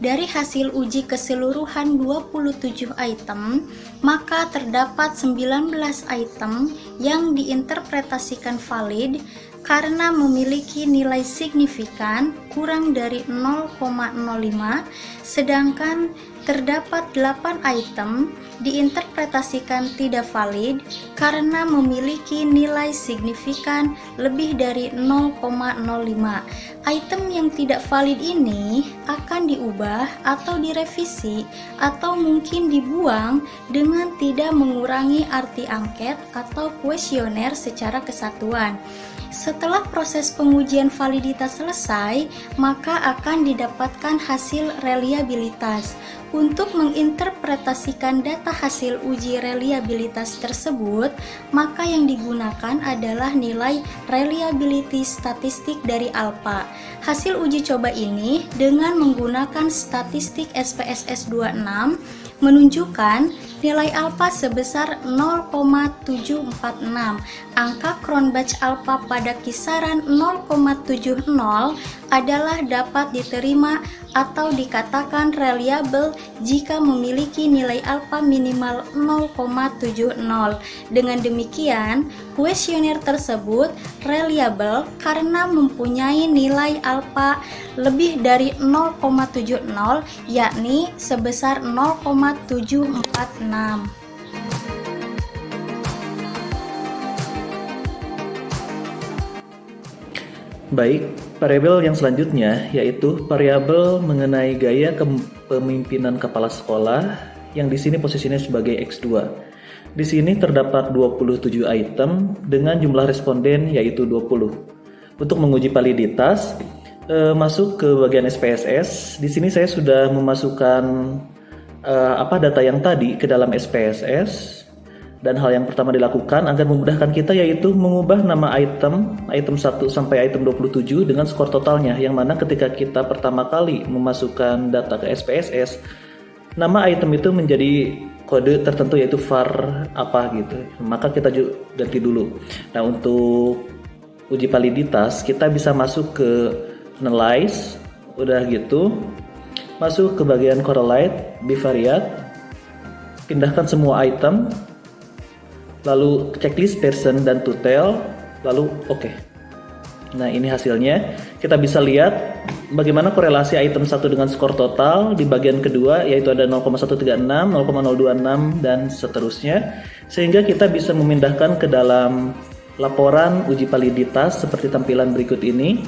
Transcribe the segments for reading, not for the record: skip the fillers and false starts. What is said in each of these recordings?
dari hasil uji keseluruhan 27 item, maka terdapat 19 item yang diinterpretasikan valid karena memiliki nilai signifikan kurang dari 0,05, sedangkan terdapat 8 item diinterpretasikan tidak valid karena memiliki nilai signifikan lebih dari 0,05. Item yang tidak valid ini akan diubah atau direvisi atau mungkin dibuang dengan tidak mengurangi arti angket atau kuesioner secara kesatuan. Setelah proses pengujian validitas selesai, maka akan didapatkan hasil reliabilitas. Untuk menginterpretasikan data hasil uji reliabilitas tersebut, maka yang digunakan adalah nilai reliability statistik dari alpha. Hasil uji coba ini dengan menggunakan statistik SPSS 26 menunjukkan nilai alpha sebesar 0,746. Angka Cronbach alpha pada kisaran 0,70 adalah dapat diterima atau dikatakan reliable jika memiliki nilai alpha minimal 0,70. Dengan demikian, kuesioner tersebut reliable karena mempunyai nilai alpha lebih dari 0,70, yakni sebesar 0,746. Baik, variabel yang selanjutnya yaitu variabel mengenai gaya kepemimpinan kepala sekolah yang di sini posisinya sebagai X2. Di sini terdapat 27 item dengan jumlah responden yaitu 20. Untuk menguji validitas, masuk ke bagian SPSS. Di sini saya sudah memasukkan data yang tadi ke dalam SPSS. Dan hal yang pertama dilakukan agar memudahkan kita yaitu mengubah nama item 1 sampai item 27 dengan skor totalnya, yang mana ketika kita pertama kali memasukkan data ke SPSS, nama item itu menjadi kode tertentu yaitu var apa gitu. Maka kita ganti dulu. Nah, untuk uji validitas kita bisa masuk ke analyze, udah gitu masuk ke bagian correlate, bivariate, pindahkan semua item, lalu checklist person dan total, lalu oke. Nah, ini hasilnya. Kita bisa lihat bagaimana korelasi item 1 dengan skor total di bagian kedua, yaitu ada 0,136, 0,026 dan seterusnya, sehingga kita bisa memindahkan ke dalam laporan uji validitas seperti tampilan berikut ini.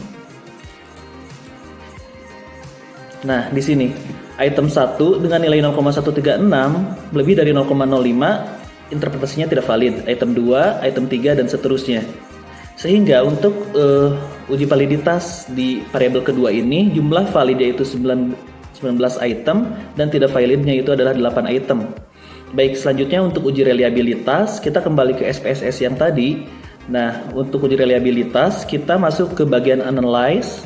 Nah, di sini item 1 dengan nilai 0,136 lebih dari 0,05, interpretasinya tidak valid. Item 2, item 3 dan seterusnya. Sehingga untuk uji validitas di variabel kedua ini jumlah valid yaitu 19 item dan tidak validnya itu adalah 8 item. Baik, selanjutnya untuk uji reliabilitas kita kembali ke SPSS yang tadi. Nah, untuk uji reliabilitas kita masuk ke bagian analyze,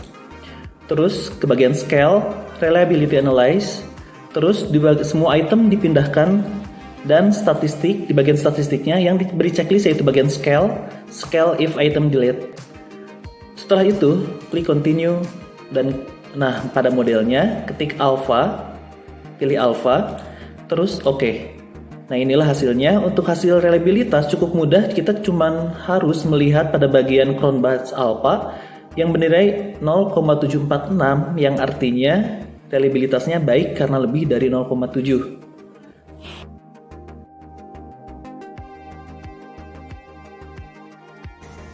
terus ke bagian scale, reliability analyze, terus semua item dipindahkan, dan statistik, di bagian statistiknya yang diberi checklist yaitu bagian scale if item delete. Setelah itu klik continue dan nah pada modelnya ketik alpha, pilih alpha, terus oke. Nah, inilah hasilnya. Untuk hasil reliabilitas cukup mudah, kita cuma harus melihat pada bagian Cronbach alpha yang bernilai 0,746 yang artinya reliabilitasnya baik karena lebih dari 0,7.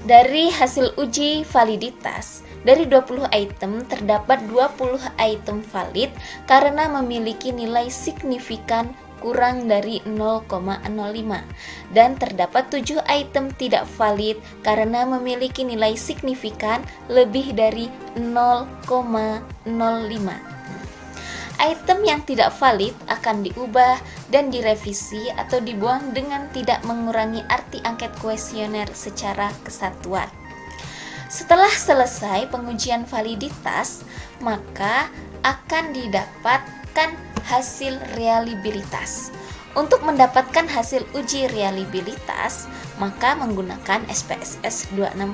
Dari hasil uji validitas, dari 20 item terdapat 20 item valid karena memiliki nilai signifikan kurang dari 0,05 dan terdapat 7 item tidak valid karena memiliki nilai signifikan lebih dari 0,05. Item yang tidak valid akan diubah dan direvisi atau dibuang dengan tidak mengurangi arti angket kuesioner secara kesatuan. Setelah selesai pengujian validitas, maka akan didapatkan hasil reliabilitas. Untuk mendapatkan hasil uji reliabilitas, maka menggunakan SPSS 26.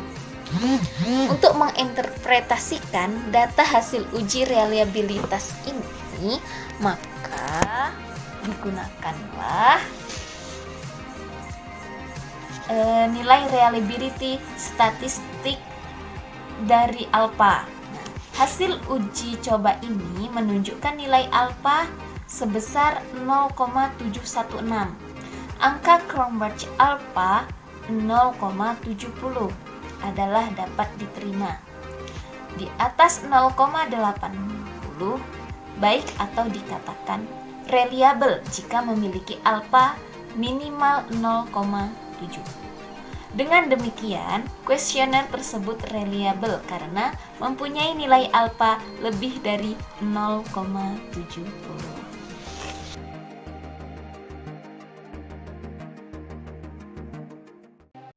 Untuk menginterpretasikan data hasil uji reliabilitas ini, ini, maka digunakanlah nilai reliability statistik dari alpha. Nah, hasil uji coba ini menunjukkan nilai alpha sebesar 0,716. Angka Cronbach alpha 0,70 adalah dapat diterima. Di atas 0,80 baik atau dikatakan reliable jika memiliki alpha minimal 0,7. Dengan demikian, kuesioner tersebut reliable karena mempunyai nilai alpha lebih dari 0,70.